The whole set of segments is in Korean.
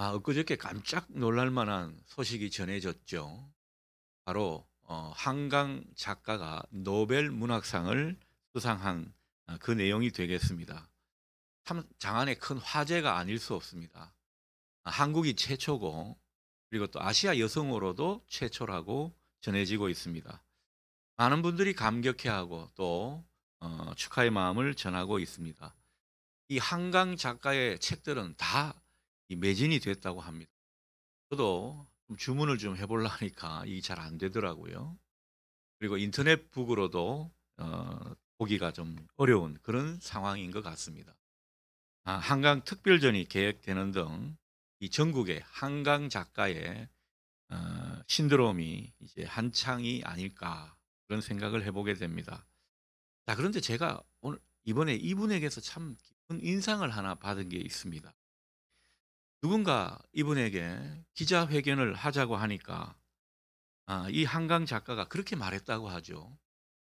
엊그저께 깜짝 놀랄 만한 소식이 전해졌죠. 바로 한강 작가가 노벨 문학상을 수상한 그 내용이 되겠습니다. 참 장안의 큰 화제가 아닐 수 없습니다. 한국이 최초고 그리고 또 아시아 여성으로도 최초라고 전해지고 있습니다. 많은 분들이 감격해하고 또 축하의 마음을 전하고 있습니다. 이 한강 작가의 책들은 다 이 매진이 됐다고 합니다. 저도 좀 주문을 좀 해 보려 하니까 이게 잘 안 되더라고요. 그리고 인터넷 북으로도 보기가 좀 어려운 그런 상황인 것 같습니다. 한강 특별전이 계획되는 등 이 전국의 한강 작가의 신드롬이 이제 한창이 아닐까 그런 생각을 해 보게 됩니다. 자, 그런데 제가 오늘 이번에 이분에게서 참 깊은 인상을 하나 받은 게 있습니다. 누군가 이분에게 기자회견을 하자고 하니까 이 한강 작가가 그렇게 말했다고 하죠.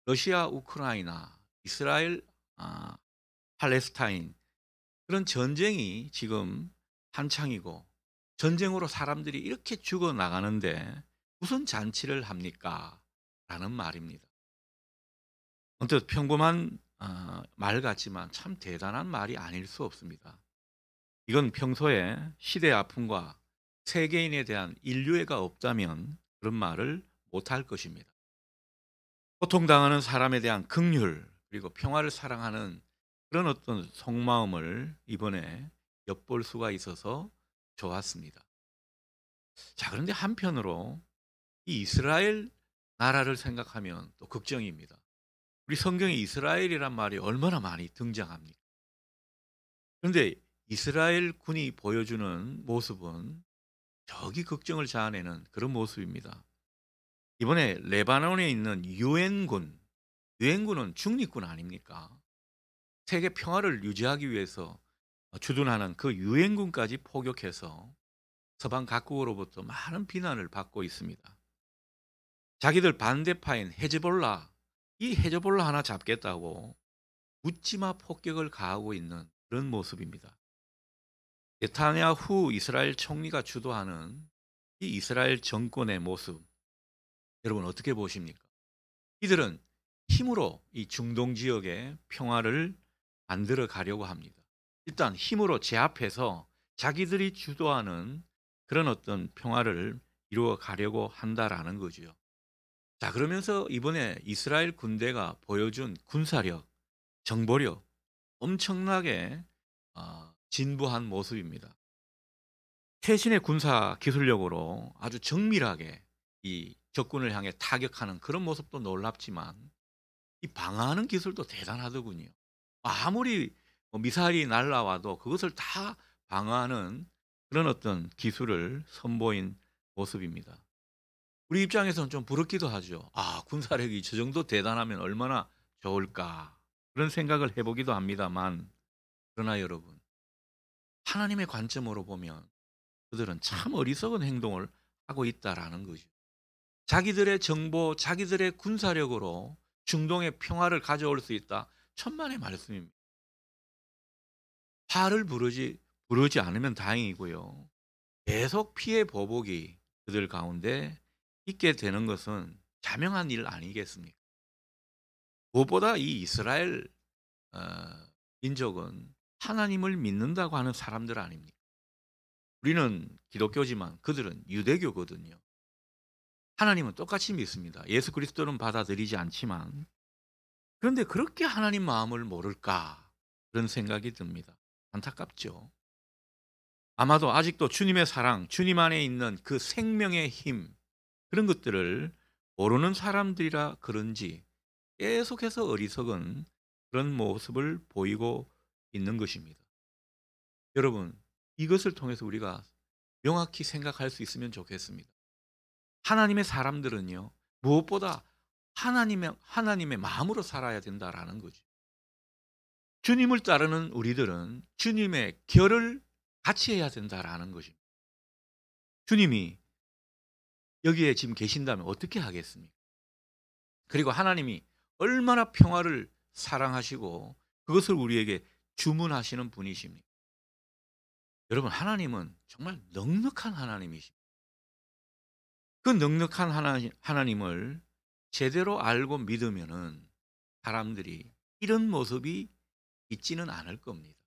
러시아, 우크라이나, 이스라엘, 아 팔레스타인 그런 전쟁이 지금 한창이고 전쟁으로 사람들이 이렇게 죽어 나가는데 무슨 잔치를 합니까? 라는 말입니다. 언뜻 평범한 말 같지만 참 대단한 말이 아닐 수 없습니다. 이건 평소에 시대의 아픔과 세계인에 대한 인류애가 없다면 그런 말을 못할 것입니다. 고통당하는 사람에 대한 긍휼 그리고 평화를 사랑하는 그런 어떤 속마음을 이번에 엿볼 수가 있어서 좋았습니다. 자, 그런데 한편으로 이 이스라엘 나라를 생각하면 또 걱정입니다. 우리 성경에 이스라엘이란 말이 얼마나 많이 등장합니까? 그런데 이스라엘 군이 보여주는 모습은 저기 걱정을 자아내는 그런 모습입니다. 이번에 레바논에 있는 유엔군은 중립군 아닙니까? 세계 평화를 유지하기 위해서 주둔하는 그 유엔군까지 포격해서 서방 각국으로부터 많은 비난을 받고 있습니다. 자기들 반대파인 헤즈볼라, 이 헤즈볼라 하나 잡겠다고 묻지마 폭격을 가하고 있는 그런 모습입니다. 네타냐후 이스라엘 총리가 주도하는 이 이스라엘 정권의 모습, 여러분 어떻게 보십니까? 이들은 힘으로 이 중동 지역의 평화를 만들어 가려고 합니다. 일단 힘으로 제압해서 자기들이 주도하는 그런 어떤 평화를 이루어 가려고 한다라는 거죠. 자, 그러면서 이번에 이스라엘 군대가 보여준 군사력, 정보력 엄청나게 진부한 모습입니다. 최신의 군사 기술력으로 아주 정밀하게 이 적군을 향해 타격하는 그런 모습도 놀랍지만 이 방어하는 기술도 대단하더군요. 아무리 미사일이 날라와도 그것을 다 방어하는 그런 어떤 기술을 선보인 모습입니다. 우리 입장에서는 좀 부럽기도 하죠. '군사력이 저 정도 대단하면 얼마나 좋을까.' 그런 생각을 해 보기도 합니다만 그러나 여러분 하나님의 관점으로 보면 그들은 참 어리석은 행동을 하고 있다라는 거죠. 자기들의 정보, 자기들의 군사력으로 중동의 평화를 가져올 수 있다. 천만의 말씀입니다. 화를 부르지 않으면 다행이고요. 계속 피해 보복이 그들 가운데 있게 되는 것은 자명한 일 아니겠습니까? 무엇보다 이 이스라엘 어 민족은 하나님을 믿는다고 하는 사람들 아닙니까? 우리는 기독교지만 그들은 유대교거든요. 하나님은 똑같이 믿습니다. 예수 그리스도는 받아들이지 않지만 그런데 그렇게 하나님 마음을 모를까 그런 생각이 듭니다. 안타깝죠. 아마도 아직도 주님의 사랑, 주님 안에 있는 그 생명의 힘 그런 것들을 모르는 사람들이라 그런지 계속해서 어리석은 그런 모습을 보이고 있는 것입니다. 여러분, 이것을 통해서 우리가 명확히 생각할 수 있으면 좋겠습니다. 하나님의 사람들은요, 무엇보다 하나님의 마음으로 살아야 된다라는 거죠. 주님을 따르는 우리들은 주님의 결을 같이 해야 된다라는 것입니다. 주님이 여기에 지금 계신다면 어떻게 하겠습니까? 그리고 하나님이 얼마나 평화를 사랑하시고 그것을 우리에게 주문하시는 분이십니까? 여러분, 하나님은 정말 넉넉한 하나님이십니다. 그 넉넉한 하나님을 제대로 알고 믿으면은 사람들이 이런 모습이 있지는 않을 겁니다.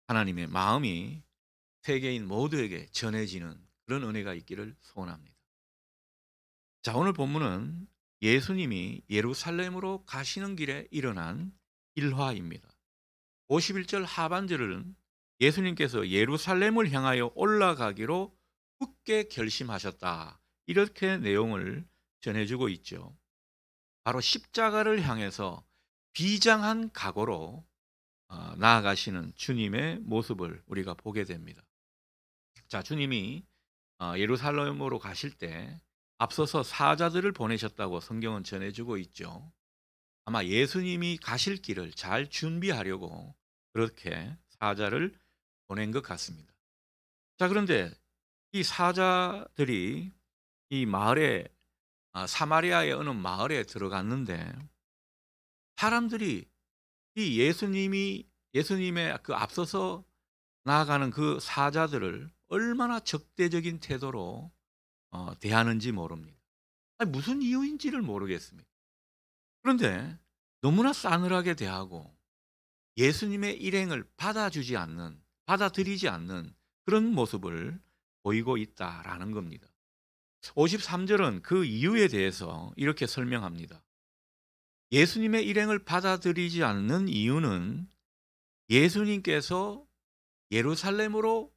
하나님의 마음이 세계인 모두에게 전해지는 그런 은혜가 있기를 소원합니다. 자, 오늘 본문은 예수님이 예루살렘으로 가시는 길에 일어난 일화입니다. 51절 하반절은 예수님께서 예루살렘을 향하여 올라가기로 굳게 결심하셨다, 이렇게 내용을 전해주고 있죠. 바로 십자가를 향해서 비장한 각오로 나아가시는 주님의 모습을 우리가 보게 됩니다. 자, 주님이 예루살렘으로 가실 때 앞서서 사자들을 보내셨다고 성경은 전해주고 있죠. 아마 예수님이 가실 길을 잘 준비하려고 그렇게 사자를 보낸 것 같습니다. 자, 그런데 이 사자들이 이 마을에, 사마리아의 어느 마을에 들어갔는데 사람들이 이 예수님의 그 앞서서 나아가는 그 사자들을 얼마나 적대적인 태도로 대하는지 모릅니다. 아니, 무슨 이유인지를 모르겠습니다. 그런데 너무나 싸늘하게 대하고 예수님의 일행을 받아들이지 않는 그런 모습을 보이고 있다라는 겁니다. 53절은 그 이유에 대해서 이렇게 설명합니다. 예수님의 일행을 받아들이지 않는 이유는 예수님께서 예루살렘으로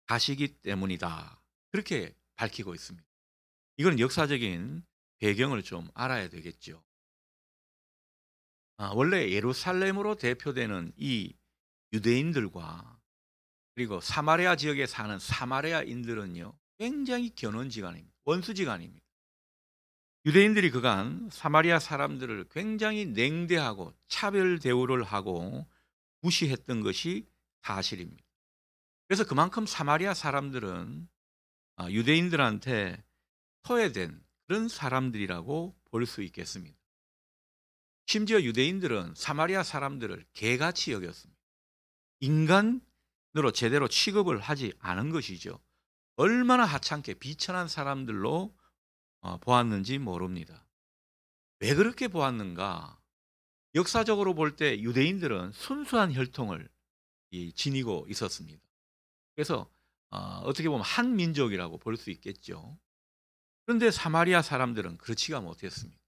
가시기 때문이다, 그렇게 밝히고 있습니다. 이건 역사적인 배경을 좀 알아야 되겠죠. 원래 예루살렘으로 대표되는 이 유대인들과 그리고 사마리아 지역에 사는 사마리아인들은요, 굉장히 견원지간입니다. 원수지간입니다. 유대인들이 그간 사마리아 사람들을 굉장히 냉대하고 차별 대우를 하고 무시했던 것이 사실입니다. 그래서 그만큼 사마리아 사람들은 유대인들한테 소외된 그런 사람들이라고 볼 수 있겠습니다. 심지어 유대인들은 사마리아 사람들을 개같이 여겼습니다. 인간으로 제대로 취급을 하지 않은 것이죠. 얼마나 하찮게 비천한 사람들로 보았는지 모릅니다. 왜 그렇게 보았는가? 역사적으로 볼 때 유대인들은 순수한 혈통을 지니고 있었습니다. 그래서 어떻게 보면 한 민족이라고 볼 수 있겠죠. 그런데 사마리아 사람들은 그렇지가 못했습니다.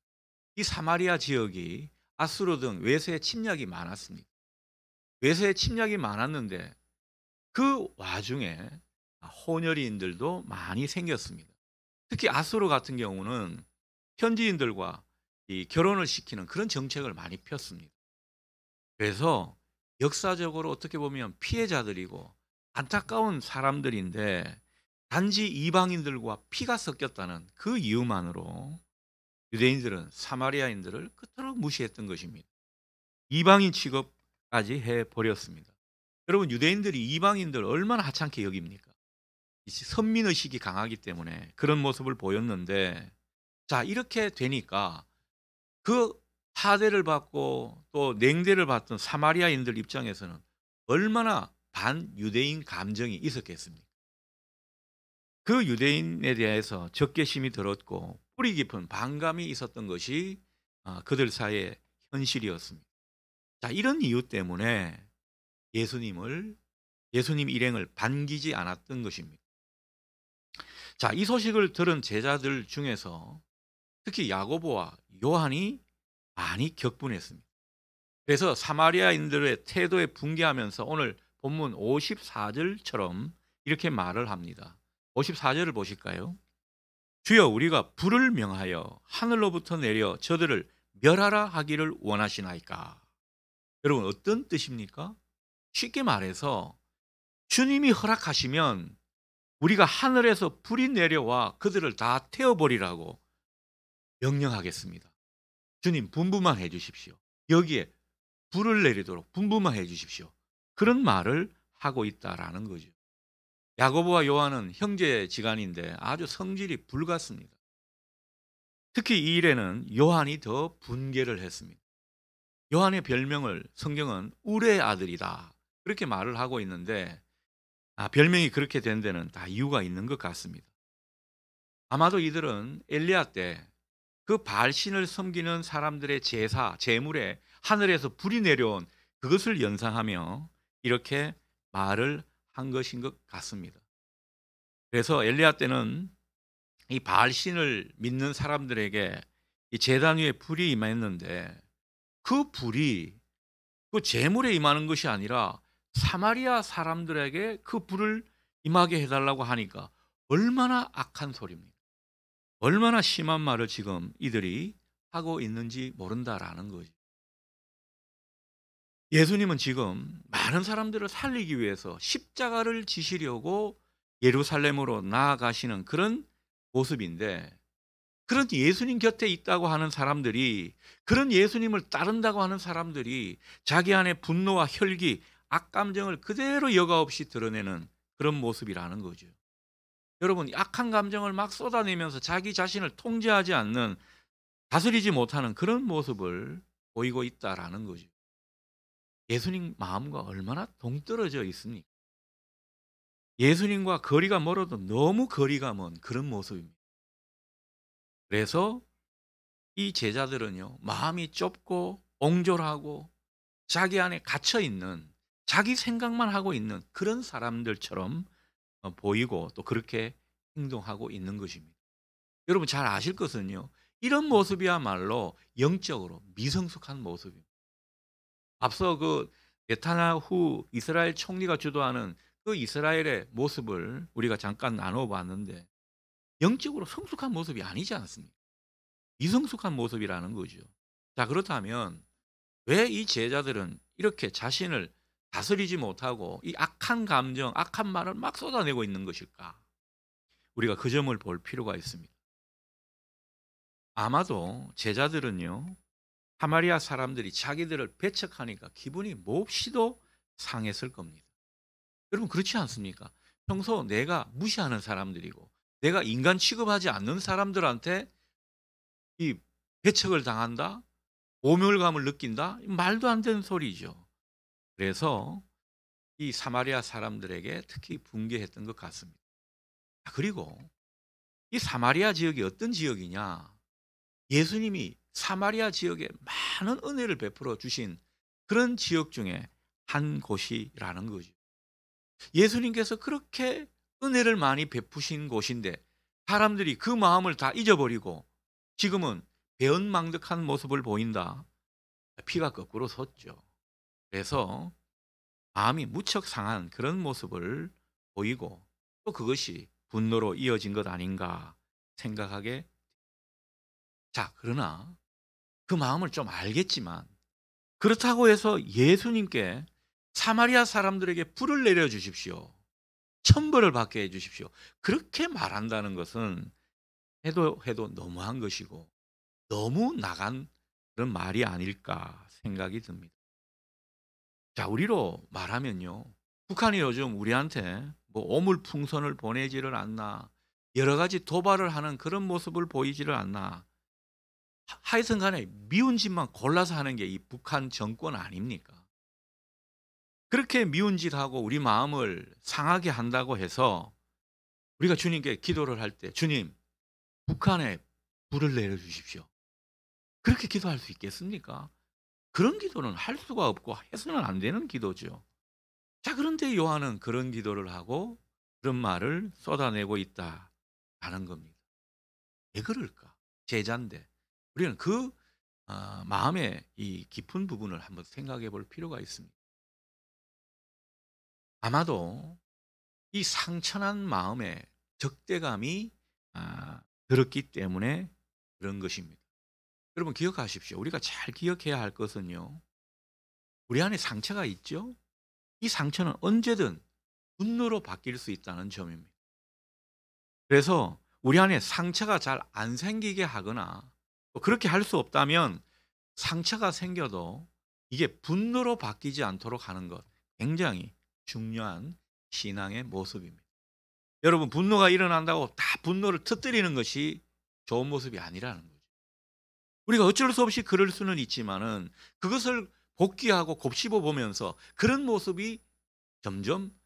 이 사마리아 지역이 아수르 등 외세 침략이 많았습니다. 외세 침략이 많았는데 그 와중에 혼혈인들도 많이 생겼습니다. 특히 아수르 같은 경우는 현지인들과 이 결혼을 시키는 그런 정책을 많이 폈습니다. 그래서 역사적으로 어떻게 보면 피해자들이고 안타까운 사람들인데 단지 이방인들과 피가 섞였다는 그 이유만으로 유대인들은 사마리아인들을 그토록 무시했던 것입니다. 이방인 취급까지 해버렸습니다. 여러분, 유대인들이 이방인들 얼마나 하찮게 여깁니까? 선민의식이 강하기 때문에 그런 모습을 보였는데, 자, 이렇게 되니까 그 하대를 받고 또 냉대를 받던 사마리아인들 입장에서는 얼마나 반유대인 감정이 있었겠습니까? 그 유대인에 대해서 적개심이 들었고 뿌리 깊은 반감이 있었던 것이 그들 사이의 현실이었습니다. 자, 이런 이유 때문에 예수님 일행을 반기지 않았던 것입니다. 자, 이 소식을 들은 제자들 중에서 특히 야고보와 요한이 많이 격분했습니다. 그래서 사마리아인들의 태도에 분개하면서 오늘 본문 54절처럼 이렇게 말을 합니다. 54절을 보실까요? 주여, 우리가 불을 명하여 하늘로부터 내려 저들을 멸하라 하기를 원하시나이까? 여러분, 어떤 뜻입니까? 쉽게 말해서 주님이 허락하시면 우리가 하늘에서 불이 내려와 그들을 다 태워버리라고 명령하겠습니다. 주님, 분부만 해 주십시오. 여기에 불을 내리도록 분부만 해 주십시오. 그런 말을 하고 있다라는 거죠. 야고보와 요한은 형제지간인데 아주 성질이 불같습니다. 특히 이 일에는 요한이 더 분개를 했습니다. 요한의 별명을 성경은 울의 아들이다, 그렇게 말을 하고 있는데 별명이 그렇게 된 데는 다 이유가 있는 것 같습니다. 아마도 이들은 엘리야 때 그 바알신을 섬기는 사람들의 제사, 제물에 하늘에서 불이 내려온 그것을 연상하며 이렇게 말을 한 것인 것 같습니다. 그래서 엘리야 때는 이 바알신을 믿는 사람들에게 이 제단 위에 불이 임했는데 그 불이 그 제물에 임하는 것이 아니라 사마리아 사람들에게 그 불을 임하게 해달라고 하니까 얼마나 악한 소리입니까? 얼마나 심한 말을 지금 이들이 하고 있는지 모른다라는 거지. 예수님은 지금 많은 사람들을 살리기 위해서 십자가를 지시려고 예루살렘으로 나아가시는 그런 모습인데, 그런 예수님 곁에 있다고 하는 사람들이, 그런 예수님을 따른다고 하는 사람들이 자기 안에 분노와 혈기, 악감정을 그대로 여과 없이 드러내는 그런 모습이라는 거죠. 여러분, 악한 감정을 막 쏟아내면서 자기 자신을 통제하지 않는, 다스리지 못하는 그런 모습을 보이고 있다라는 거죠. 예수님 마음과 얼마나 동떨어져 있습니까? 예수님과 거리가 멀어도 너무 거리가 먼 그런 모습입니다. 그래서 이 제자들은요, 마음이 좁고 옹졸하고 자기 안에 갇혀 있는, 자기 생각만 하고 있는 그런 사람들처럼 보이고 또 그렇게 행동하고 있는 것입니다. 여러분 잘 아실 것은요, 이런 모습이야말로 영적으로 미성숙한 모습입니다. 앞서 그 네타냐후 이스라엘 총리가 주도하는 그 이스라엘의 모습을 우리가 잠깐 나눠봤는데 영적으로 성숙한 모습이 아니지 않습니까? 미성숙한 모습이라는 거죠. 자, 그렇다면 왜 이 제자들은 이렇게 자신을 다스리지 못하고 이 악한 감정, 악한 말을 막 쏟아내고 있는 것일까? 우리가 그 점을 볼 필요가 있습니다. 아마도 제자들은요, 사마리아 사람들이 자기들을 배척하니까 기분이 몹시도 상했을 겁니다. 여러분 그렇지 않습니까? 평소 내가 무시하는 사람들이고 내가 인간 취급하지 않는 사람들한테 이 배척을 당한다? 모멸감을 느낀다? 말도 안 되는 소리죠. 그래서 이 사마리아 사람들에게 특히 분개했던 것 같습니다. 그리고 이 사마리아 지역이 어떤 지역이냐? 예수님이 사마리아 지역에 많은 은혜를 베풀어 주신 그런 지역 중에 한 곳이라는 거죠. 예수님께서 그렇게 은혜를 많이 베푸신 곳인데 사람들이 그 마음을 다 잊어버리고 지금은 배은망덕한 모습을 보인다. 피가 거꾸로 솟죠. 그래서 마음이 무척 상한 그런 모습을 보이고 또 그것이 분노로 이어진 것 아닌가 생각하게. 자, 그러나 그 마음을 좀 알겠지만 그렇다고 해서 예수님께 사마리아 사람들에게 불을 내려 주십시오, 천벌을 받게 해 주십시오, 그렇게 말한다는 것은 해도 너무한 것이고 너무 나간 그런 말이 아닐까 생각이 듭니다. 자, 우리로 말하면요, 북한이 요즘 우리한테 뭐 오물풍선을 보내지를 않나, 여러 가지 도발을 하는 그런 모습을 보이지를 않나, 하여튼 간에 미운 짓만 골라서 하는 게 이 북한 정권 아닙니까? 그렇게 미운 짓하고 우리 마음을 상하게 한다고 해서 우리가 주님께 기도를 할 때 주님, 북한에 불을 내려 주십시오, 그렇게 기도할 수 있겠습니까? 그런 기도는 할 수가 없고 해서는 안 되는 기도죠. 자, 그런데 요한은 그런 기도를 하고 그런 말을 쏟아내고 있다라는 겁니다. 왜 그럴까? 제자인데 우리는 그 마음의 이 깊은 부분을 한번 생각해 볼 필요가 있습니다. 아마도 이 상처난 마음에 적대감이 들었기 때문에 그런 것입니다. 여러분 기억하십시오. 우리가 잘 기억해야 할 것은요, 우리 안에 상처가 있죠? 이 상처는 언제든 분노로 바뀔 수 있다는 점입니다. 그래서 우리 안에 상처가 잘 안 생기게 하거나 또 그렇게 할 수 없다면 상처가 생겨도 이게 분노로 바뀌지 않도록 하는 것, 굉장히 중요한 신앙의 모습입니다. 여러분 분노가 일어난다고 다 분노를 터뜨리는 것이 좋은 모습이 아니라는 거죠. 우리가 어쩔 수 없이 그럴 수는 있지만은 그것을 복귀하고 곱씹어 보면서 그런 모습이 점점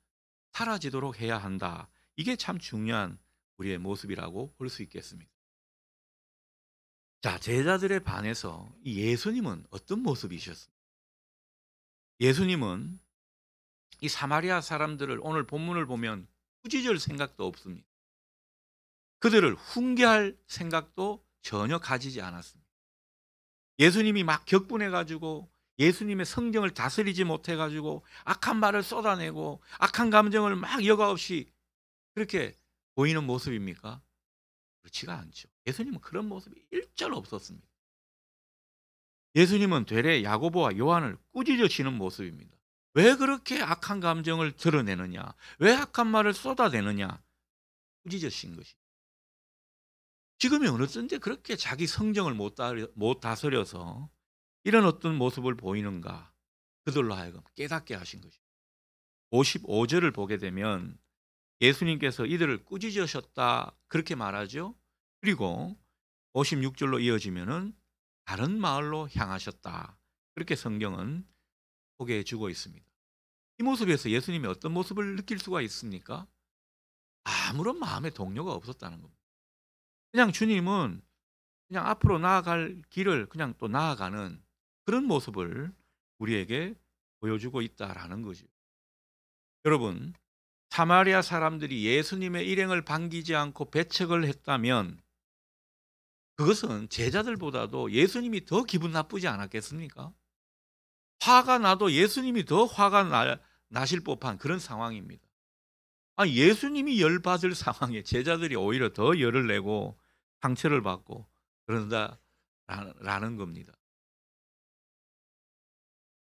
사라지도록 해야 한다. 이게 참 중요한 우리의 모습이라고 볼 수 있겠습니다. 자, 제자들에 반해서 이 예수님은 어떤 모습이셨습니까? 예수님은 이 사마리아 사람들을 오늘 본문을 보면 꾸짖을 생각도 없습니다. 그들을 훈계할 생각도 전혀 가지지 않았습니다. 예수님이 막 격분해 가지고 예수님의 성경을 다스리지 못해 가지고 악한 말을 쏟아내고 악한 감정을 막 여과 없이 그렇게 보이는 모습입니까? 그렇지가 않죠. 예수님은 그런 모습이 일절 없었습니다. 예수님은 되레 야고보와 요한을 꾸짖으시는 모습입니다. 왜 그렇게 악한 감정을 드러내느냐? 왜 악한 말을 쏟아내느냐? 꾸짖으신 것이. 지금이 어느 때인데 그렇게 자기 성정을 못 다스려서 이런 어떤 모습을 보이는가? 그들로 하여금 깨닫게 하신 것입니다. 55절을 보게 되면 예수님께서 이들을 꾸짖으셨다 그렇게 말하죠. 그리고 56절로 이어지면은 다른 마을로 향하셨다. 그렇게 성경은 소개해 주고 있습니다. 이 모습에서 예수님이 어떤 모습을 느낄 수가 있습니까? 아무런 마음의 동료가 없었다는 겁니다. 그냥 주님은 그냥 앞으로 나아갈 길을 그냥 또 나아가는 그런 모습을 우리에게 보여주고 있다라는 거죠. 여러분, 사마리아 사람들이 예수님의 일행을 반기지 않고 배척을 했다면 그것은 제자들보다도 예수님이 더 기분 나쁘지 않았겠습니까? 화가 나도 예수님이 더 나실 법한 그런 상황입니다. 예수님이 열받을 상황에 제자들이 오히려 더 열을 내고 상처를 받고 그런다라는 겁니다.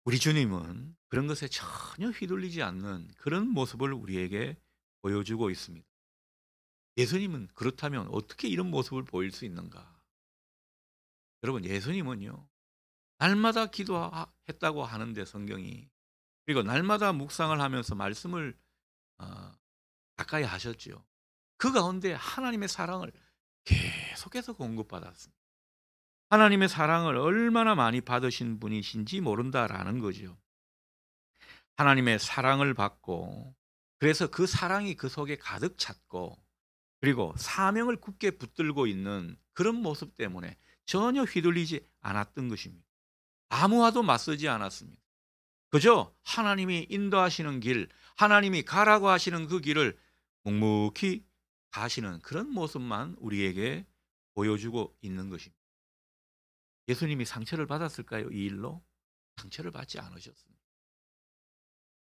우리 주님은 그런 것에 전혀 휘둘리지 않는 그런 모습을 우리에게 보여주고 있습니다. 예수님은 그렇다면 어떻게 이런 모습을 보일 수 있는가? 여러분, 예수님은요, 날마다 기도했다고 하는데 성경이, 그리고 날마다 묵상을 하면서 말씀을 어, 가까이 하셨죠. 그 가운데 하나님의 사랑을 계속해서 공급받았습니다. 하나님의 사랑을 얼마나 많이 받으신 분이신지 모른다라는 거죠. 하나님의 사랑을 받고 그래서 그 사랑이 그 속에 가득 찼고 그리고 사명을 굳게 붙들고 있는 그런 모습 때문에 전혀 휘둘리지 않았던 것입니다. 아무와도 맞서지 않았습니다. 그저 하나님이 인도하시는 길, 하나님이 가라고 하시는 그 길을 묵묵히 가시는 그런 모습만 우리에게 보여주고 있는 것입니다. 예수님이 상처를 받았을까요? 이 일로? 상처를 받지 않으셨습니다.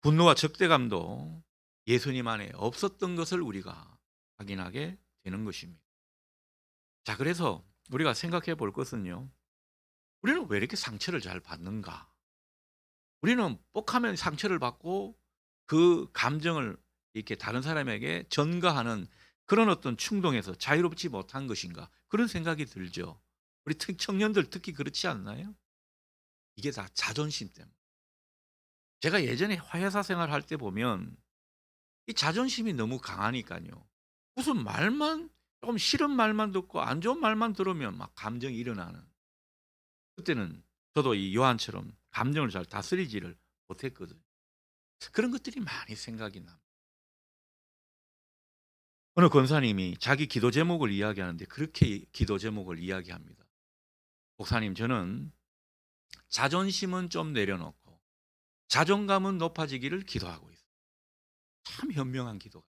분노와 적대감도 예수님 안에 없었던 것을 우리가 확인하게 되는 것입니다. 자, 그래서 우리가 생각해 볼 것은요. 우리는 왜 이렇게 상처를 잘 받는가? 우리는 뻑하면 상처를 받고 그 감정을 이렇게 다른 사람에게 전가하는 그런 어떤 충동에서 자유롭지 못한 것인가? 그런 생각이 들죠. 우리 청년들 특히 그렇지 않나요? 이게 다 자존심 때문에. 제가 예전에 회사 생활할 때 보면 이 자존심이 너무 강하니까요. 무슨 말만 좀 싫은 말만 듣고 안 좋은 말만 들으면 막 감정이 일어나는. 그때는 저도 이 요한처럼 감정을 잘 다스리지를 못했거든요. 그런 것들이 많이 생각이 납니다. 어느 권사님이 자기 기도 제목을 이야기하는데 그렇게 기도 제목을 이야기합니다. 목사님, 저는 자존심은 좀 내려놓고 자존감은 높아지기를 기도하고 있어요. 참 현명한 기도가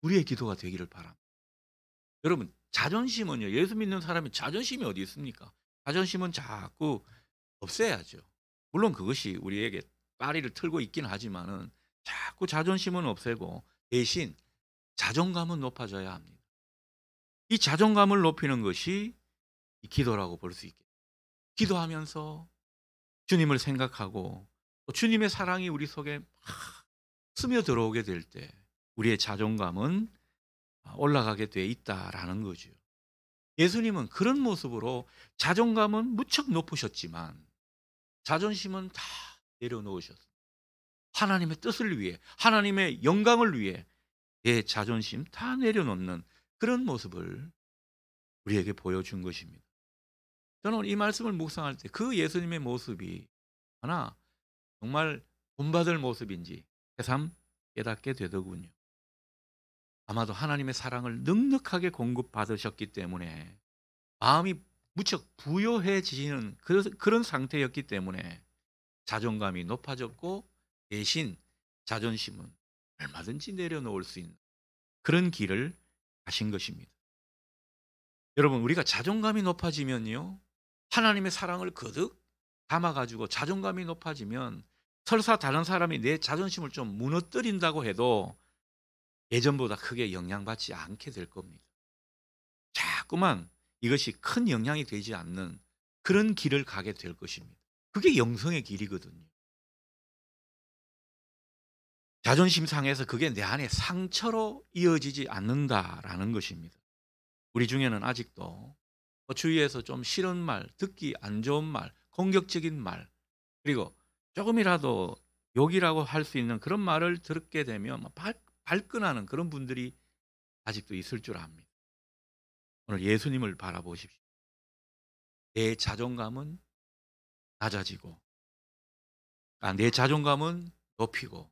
우리의 기도가 되기를 바랍니다. 여러분, 자존심은요, 예수 믿는 사람이 자존심이 어디 있습니까? 자존심은 자꾸 없애야죠. 물론 그것이 우리에게 빠리를 틀고 있긴 하지만은 자꾸 자존심은 없애고 대신 자존감은 높아져야 합니다. 이 자존감을 높이는 것이 이 기도라고 볼 수 있겠죠. 기도하면서 주님을 생각하고 또 주님의 사랑이 우리 속에 막 스며들어오게 될 때 우리의 자존감은 올라가게 돼 있다라는 거죠. 예수님은 그런 모습으로 자존감은 무척 높으셨지만 자존심은 다 내려놓으셨어요. 하나님의 뜻을 위해, 하나님의 영광을 위해 내 자존심 다 내려놓는 그런 모습을 우리에게 보여준 것입니다. 저는 이 말씀을 묵상할 때 그 예수님의 모습이 하나 정말 본받을 모습인지 새삼 깨닫게 되더군요. 아마도 하나님의 사랑을 넉넉하게 공급받으셨기 때문에 마음이 무척 부요해지는 그런 상태였기 때문에 자존감이 높아졌고, 대신 자존심은 얼마든지 내려놓을 수 있는 그런 길을 가신 것입니다. 여러분, 우리가 자존감이 높아지면요, 하나님의 사랑을 거듭 담아 가지고 자존감이 높아지면 설사 다른 사람이 내 자존심을 좀 무너뜨린다고 해도 예전보다 크게 영향받지 않게 될 겁니다. 자꾸만 이것이 큰 영향이 되지 않는 그런 길을 가게 될 것입니다. 그게 영성의 길이거든요. 자존심 상해서 그게 내 안에 상처로 이어지지 않는다라는 것입니다. 우리 중에는 아직도 주위에서 좀 싫은 말, 듣기 안 좋은 말, 공격적인 말, 그리고 조금이라도 욕이라고 할 수 있는 그런 말을 듣게 되면 막 발끈하는 그런 분들이 아직도 있을 줄 압니다. 오늘 예수님을 바라보십시오. 내 자존감은 낮아지고, 내 자존감은 높이고,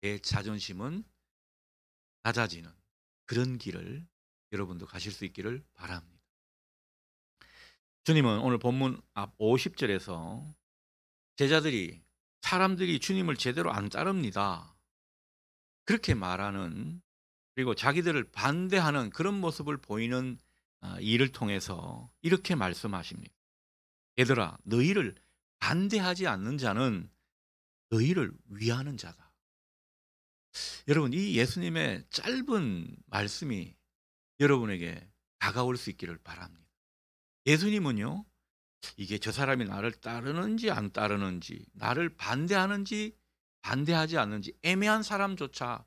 내 자존심은 낮아지는 그런 길을 여러분도 가실 수 있기를 바랍니다. 주님은 오늘 본문 앞 50절에서 제자들이 사람들이 주님을 제대로 안 따릅니다, 그렇게 말하는, 그리고 자기들을 반대하는 그런 모습을 보이는 일을 통해서 이렇게 말씀하십니다. 얘들아, 너희를 반대하지 않는 자는 너희를 위하는 자다. 여러분, 이 예수님의 짧은 말씀이 여러분에게 다가올 수 있기를 바랍니다. 예수님은요, 이게 저 사람이 나를 따르는지 안 따르는지, 나를 반대하는지 반대하지 않는지 애매한 사람조차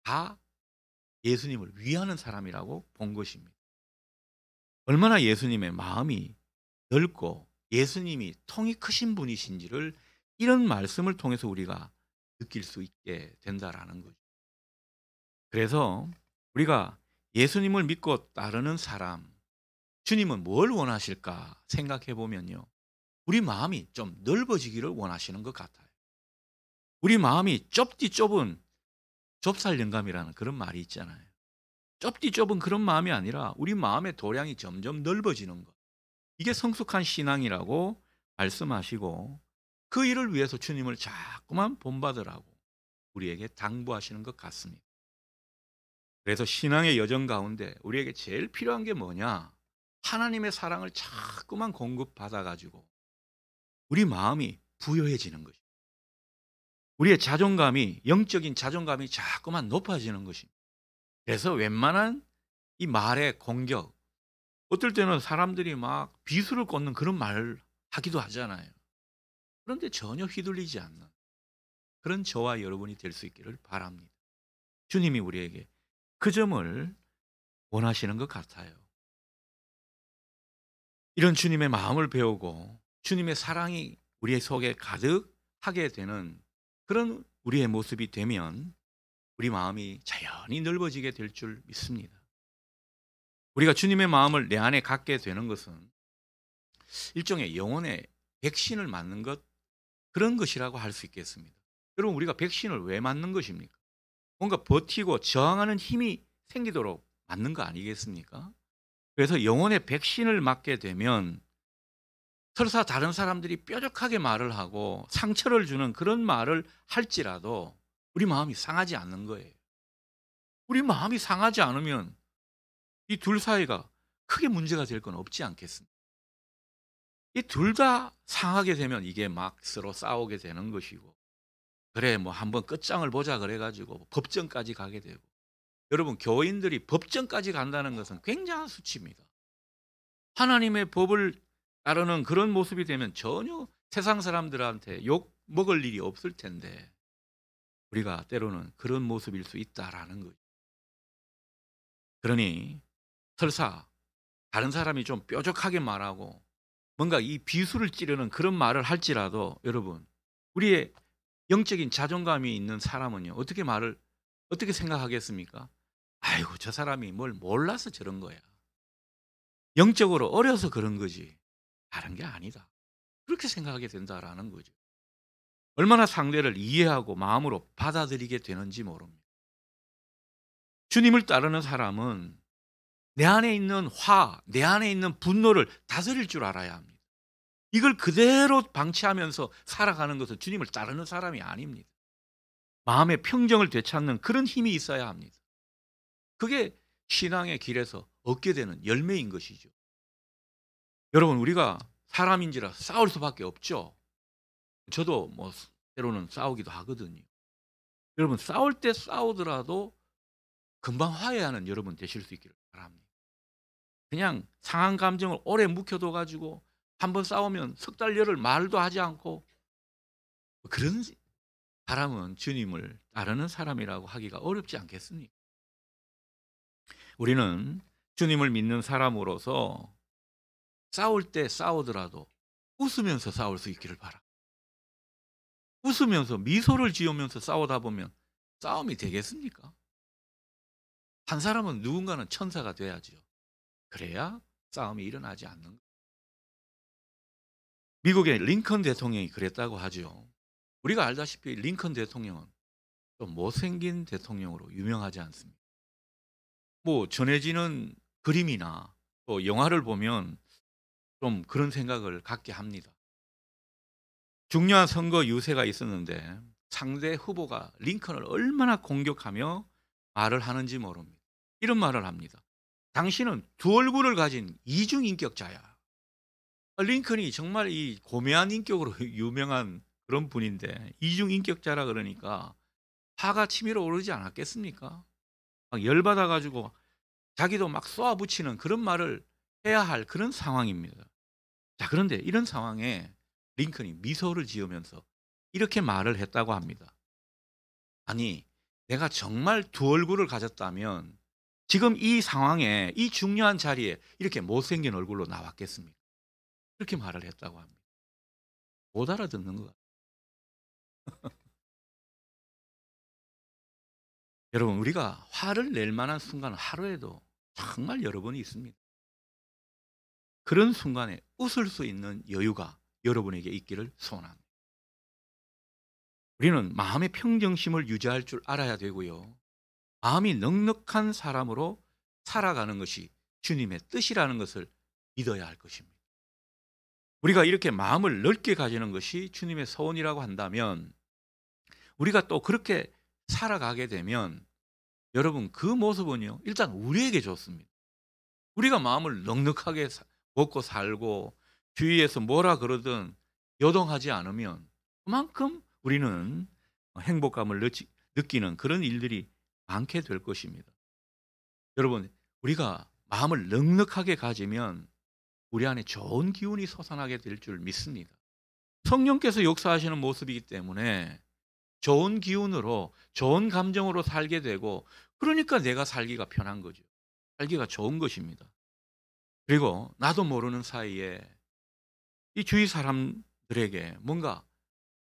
다 예수님을 위하는 사람이라고 본 것입니다. 얼마나 예수님의 마음이 넓고 예수님이 통이 크신 분이신지를 이런 말씀을 통해서 우리가 느낄 수 있게 된다라는 거죠. 그래서 우리가 예수님을 믿고 따르는 사람, 주님은 뭘 원하실까 생각해 보면요, 우리 마음이 좀 넓어지기를 원하시는 것 같아요. 우리 마음이 좁디 좁은 좁쌀 영감이라는 그런 말이 있잖아요. 좁디 좁은 그런 마음이 아니라 우리 마음의 도량이 점점 넓어지는 것. 이게 성숙한 신앙이라고 말씀하시고, 그 일을 위해서 주님을 자꾸만 본받으라고 우리에게 당부하시는 것 같습니다. 그래서 신앙의 여정 가운데 우리에게 제일 필요한 게 뭐냐? 하나님의 사랑을 자꾸만 공급받아 가지고 우리 마음이 부요해지는 것입니다. 우리의 자존감이, 영적인 자존감이 자꾸만 높아지는 것입니다. 그래서 웬만한 이 말의 공격, 어떨 때는 사람들이 막 비수를 꽂는 그런 말을 하기도 하잖아요. 그런데 전혀 휘둘리지 않는 그런 저와 여러분이 될 수 있기를 바랍니다. 주님이 우리에게 그 점을 원하시는 것 같아요. 이런 주님의 마음을 배우고 주님의 사랑이 우리의 속에 가득하게 되는 그런 우리의 모습이 되면 우리 마음이 자연히 넓어지게 될 줄 믿습니다. 우리가 주님의 마음을 내 안에 갖게 되는 것은 일종의 영혼의 백신을 맞는 것, 그런 것이라고 할 수 있겠습니다. 여러분, 우리가 백신을 왜 맞는 것입니까? 뭔가 버티고 저항하는 힘이 생기도록 맞는 거 아니겠습니까? 그래서 영혼의 백신을 맞게 되면 설사 다른 사람들이 뾰족하게 말을 하고 상처를 주는 그런 말을 할지라도 우리 마음이 상하지 않는 거예요. 우리 마음이 상하지 않으면 이 둘 사이가 크게 문제가 될 건 없지 않겠습니까? 이 둘 다 상하게 되면 이게 막 서로 싸우게 되는 것이고, 그래 뭐 한번 끝장을 보자 그래 가지고 법정까지 가게 되고, 여러분, 교인들이 법정까지 간다는 것은 굉장한 수치입니다. 하나님의 법을 따르는 그런 모습이 되면 전혀 세상 사람들한테 욕 먹을 일이 없을 텐데 우리가 때로는 그런 모습일 수 있다라는 거죠. 그러니 설사 다른 사람이 좀 뾰족하게 말하고 뭔가 이 비수를 찌르는 그런 말을 할지라도, 여러분, 우리의 영적인 자존감이 있는 사람은요, 어떻게 생각하겠습니까? 아이고, 저 사람이 뭘 몰라서 저런 거야. 영적으로 어려서 그런 거지 다른 게 아니다. 그렇게 생각하게 된다라는 거죠. 얼마나 상대를 이해하고 마음으로 받아들이게 되는지 모릅니다. 주님을 따르는 사람은 내 안에 있는 내 안에 있는 분노를 다스릴 줄 알아야 합니다. 이걸 그대로 방치하면서 살아가는 것은 주님을 따르는 사람이 아닙니다. 마음의 평정을 되찾는 그런 힘이 있어야 합니다. 그게 신앙의 길에서 얻게 되는 열매인 것이죠. 여러분, 우리가 사람인지라 싸울 수밖에 없죠. 저도 뭐 때로는 싸우기도 하거든요. 여러분, 싸울 때 싸우더라도 금방 화해하는 여러분 되실 수 있기를 바랍니다. 그냥 상한 감정을 오래 묵혀둬 가지고 한번 싸우면 석 달 열흘 말도 하지 않고, 그런 사람은 주님을 따르는 사람이라고 하기가 어렵지 않겠습니까? 우리는 주님을 믿는 사람으로서 싸울 때 싸우더라도 웃으면서 싸울 수 있기를 바랍니다. 웃으면서 미소를 지으면서 싸우다 보면 싸움이 되겠습니까? 한 사람은 누군가는 천사가 돼야죠. 그래야 싸움이 일어나지 않는 거예요. 미국의 링컨 대통령이 그랬다고 하죠. 우리가 알다시피 링컨 대통령은 좀 못생긴 대통령으로 유명하지 않습니까? 뭐 전해지는 그림이나 또 영화를 보면 좀 그런 생각을 갖게 합니다. 중요한 선거 유세가 있었는데 상대 후보가 링컨을 얼마나 공격하며 말을 하는지 모릅니다. 이런 말을 합니다. 당신은 두 얼굴을 가진 이중인격자야. 링컨이 정말 이 고매한 인격으로 유명한 그런 분인데 이중인격자라 그러니까 화가 치밀어 오르지 않았겠습니까? 막 열받아 가지고 자기도 막 쏘아붙이는 그런 말을 해야 할 그런 상황입니다. 자, 그런데 이런 상황에 링컨이 미소를 지으면서 이렇게 말을 했다고 합니다. 아니, 내가 정말 두 얼굴을 가졌다면 지금 이 상황에, 이 중요한 자리에 이렇게 못생긴 얼굴로 나왔겠습니까? 그렇게 말을 했다고 합니다. 못 알아듣는 것 같아요. 여러분, 우리가 화를 낼 만한 순간은 하루에도 정말 여러 번이 있습니다. 그런 순간에 웃을 수 있는 여유가 여러분에게 있기를 소원합니다. 우리는 마음의 평정심을 유지할 줄 알아야 되고요. 마음이 넉넉한 사람으로 살아가는 것이 주님의 뜻이라는 것을 믿어야 할 것입니다. 우리가 이렇게 마음을 넓게 가지는 것이 주님의 소원이라고 한다면 우리가 또 그렇게 살아가게 되면 여러분, 그 모습은요, 일단 우리에게 좋습니다. 우리가 마음을 넉넉하게 먹고 살고 주위에서 뭐라 그러든 요동하지 않으면 그만큼 우리는 행복감을 느끼는 그런 일들이 많게 될 것입니다. 여러분, 우리가 마음을 넉넉하게 가지면 우리 안에 좋은 기운이 솟아나게 될 줄 믿습니다. 성령께서 역사하시는 모습이기 때문에 좋은 기운으로, 좋은 감정으로 살게 되고, 그러니까 내가 살기가 편한 거죠. 살기가 좋은 것입니다. 그리고 나도 모르는 사이에 이 주위 사람들에게 뭔가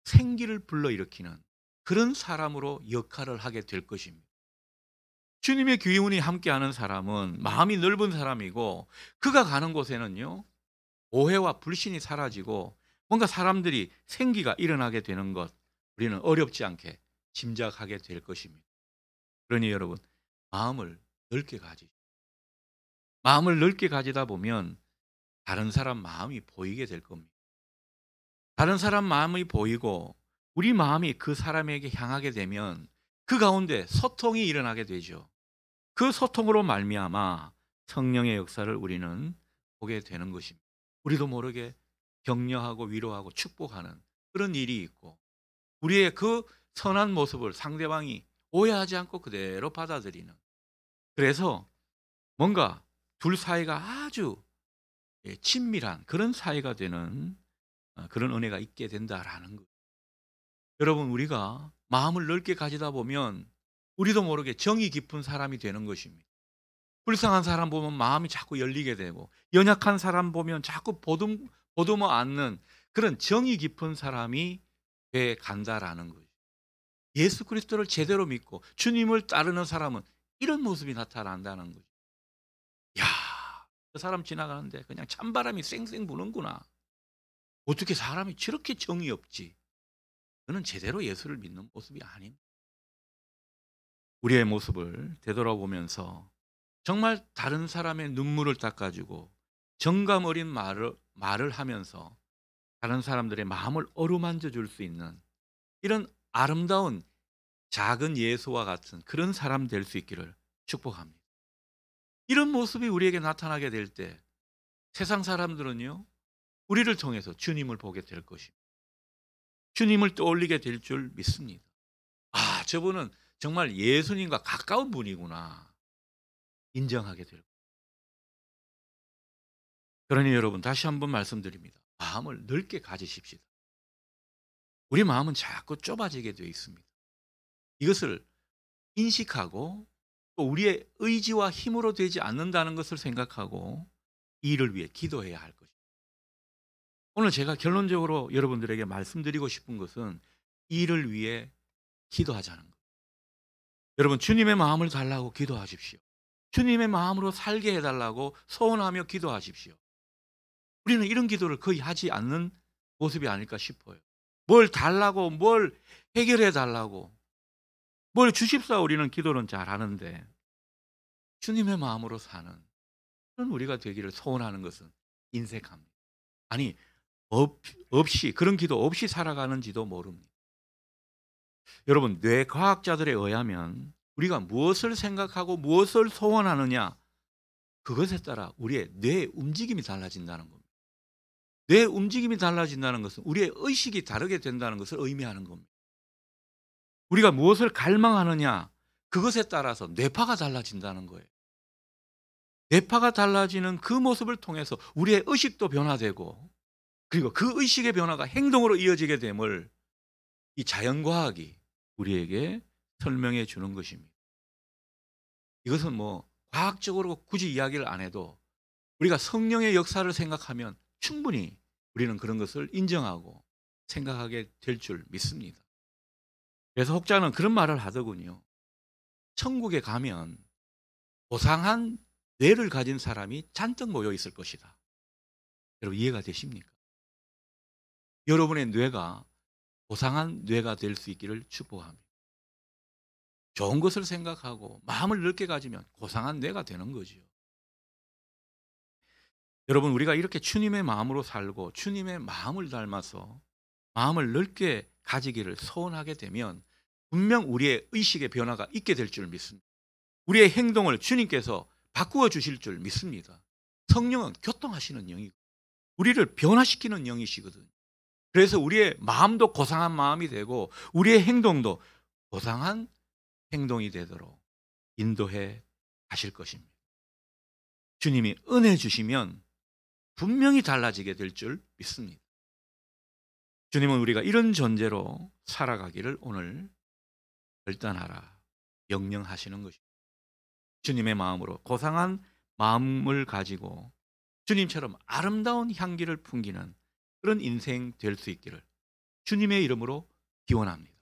생기를 불러일으키는 그런 사람으로 역할을 하게 될 것입니다. 주님의 기운이 함께하는 사람은 마음이 넓은 사람이고, 그가 가는 곳에는요, 오해와 불신이 사라지고 뭔가 사람들이 생기가 일어나게 되는 것, 우리는 어렵지 않게 짐작하게 될 것입니다. 그러니 여러분, 마음을 넓게 가지죠. 마음을 넓게 가지다 보면 다른 사람 마음이 보이게 될 겁니다. 다른 사람 마음이 보이고 우리 마음이 그 사람에게 향하게 되면 그 가운데 소통이 일어나게 되죠. 그 소통으로 말미암아 성령의 역사를 우리는 보게 되는 것입니다. 우리도 모르게 격려하고 위로하고 축복하는 그런 일이 있고, 우리의 그 선한 모습을 상대방이 오해하지 않고 그대로 받아들이는, 그래서 뭔가 둘 사이가 아주 친밀한 그런 사이가 되는 그런 은혜가 있게 된다라는 것. 여러분, 우리가 마음을 넓게 가지다 보면 우리도 모르게 정이 깊은 사람이 되는 것입니다. 불쌍한 사람 보면 마음이 자꾸 열리게 되고, 연약한 사람 보면 자꾸 보듬어 안는 그런 정이 깊은 사람이 돼 간다라는 거죠. 예수 그리스도를 제대로 믿고 주님을 따르는 사람은 이런 모습이 나타난다는 거죠. 야, 그 사람 지나가는데 그냥 찬바람이 쌩쌩 부는구나. 어떻게 사람이 저렇게 정이 없지? 그는 제대로 예수를 믿는 모습이 아닙니다. 우리의 모습을 되돌아보면서 정말 다른 사람의 눈물을 닦아주고 정감 어린 말을 하면서 다른 사람들의 마음을 어루만져 줄 수 있는 이런 아름다운 작은 예수와 같은 그런 사람 될 수 있기를 축복합니다. 이런 모습이 우리에게 나타나게 될 때 세상 사람들은요, 우리를 통해서 주님을 보게 될 것입니다. 주님을 떠올리게 될 줄 믿습니다. 아, 저분은 정말 예수님과 가까운 분이구나 인정하게 될 거예요. 그러니 여러분, 다시 한번 말씀드립니다. 마음을 넓게 가지십시다. 우리 마음은 자꾸 좁아지게 되어 있습니다. 이것을 인식하고 또 우리의 의지와 힘으로 되지 않는다는 것을 생각하고 이 일을 위해 기도해야 할 것입니다. 오늘 제가 결론적으로 여러분들에게 말씀드리고 싶은 것은 이 일을 위해 기도하자는 것. 여러분, 주님의 마음을 달라고 기도하십시오. 주님의 마음으로 살게 해달라고 소원하며 기도하십시오. 우리는 이런 기도를 거의 하지 않는 모습이 아닐까 싶어요. 뭘 달라고, 뭘 해결해 달라고, 뭘 주십사 우리는 기도는 잘 하는데 주님의 마음으로 사는 그런 우리가 되기를 소원하는 것은 인색합니다. 아니, 없이, 그런 기도 없이 살아가는지도 모릅니다. 여러분, 뇌과학자들에 의하면 우리가 무엇을 생각하고 무엇을 소원하느냐, 그것에 따라 우리의 뇌 움직임이 달라진다는 겁니다. 뇌 움직임이 달라진다는 것은 우리의 의식이 다르게 된다는 것을 의미하는 겁니다. 우리가 무엇을 갈망하느냐, 그것에 따라서 뇌파가 달라진다는 거예요. 뇌파가 달라지는 그 모습을 통해서 우리의 의식도 변화되고, 그리고 그 의식의 변화가 행동으로 이어지게 됨을 이 자연과학이 우리에게 설명해 주는 것입니다. 이것은 뭐 과학적으로 굳이 이야기를 안 해도 우리가 성령의 역사를 생각하면 충분히 우리는 그런 것을 인정하고 생각하게 될 줄 믿습니다. 그래서 혹자는 그런 말을 하더군요. 천국에 가면 고상한 뇌를 가진 사람이 잔뜩 모여 있을 것이다. 여러분, 이해가 되십니까? 여러분의 뇌가 고상한 뇌가 될 수 있기를 축복합니다. 좋은 것을 생각하고 마음을 넓게 가지면 고상한 뇌가 되는 거죠. 여러분, 우리가 이렇게 주님의 마음으로 살고 주님의 마음을 닮아서 마음을 넓게 가지기를 소원하게 되면 분명 우리의 의식의 변화가 있게 될 줄 믿습니다. 우리의 행동을 주님께서 바꾸어 주실 줄 믿습니다. 성령은 교통하시는 영이고 우리를 변화시키는 영이시거든요. 그래서 우리의 마음도 고상한 마음이 되고 우리의 행동도 고상한 행동이 되도록 인도해 가실 것입니다. 주님이 은혜 주시면 분명히 달라지게 될 줄 믿습니다. 주님은 우리가 이런 존재로 살아가기를 오늘 결단하라 명령하시는 것입니다. 주님의 마음으로 고상한 마음을 가지고 주님처럼 아름다운 향기를 풍기는 그런 인생 될 수 있기를 주님의 이름으로 기원합니다.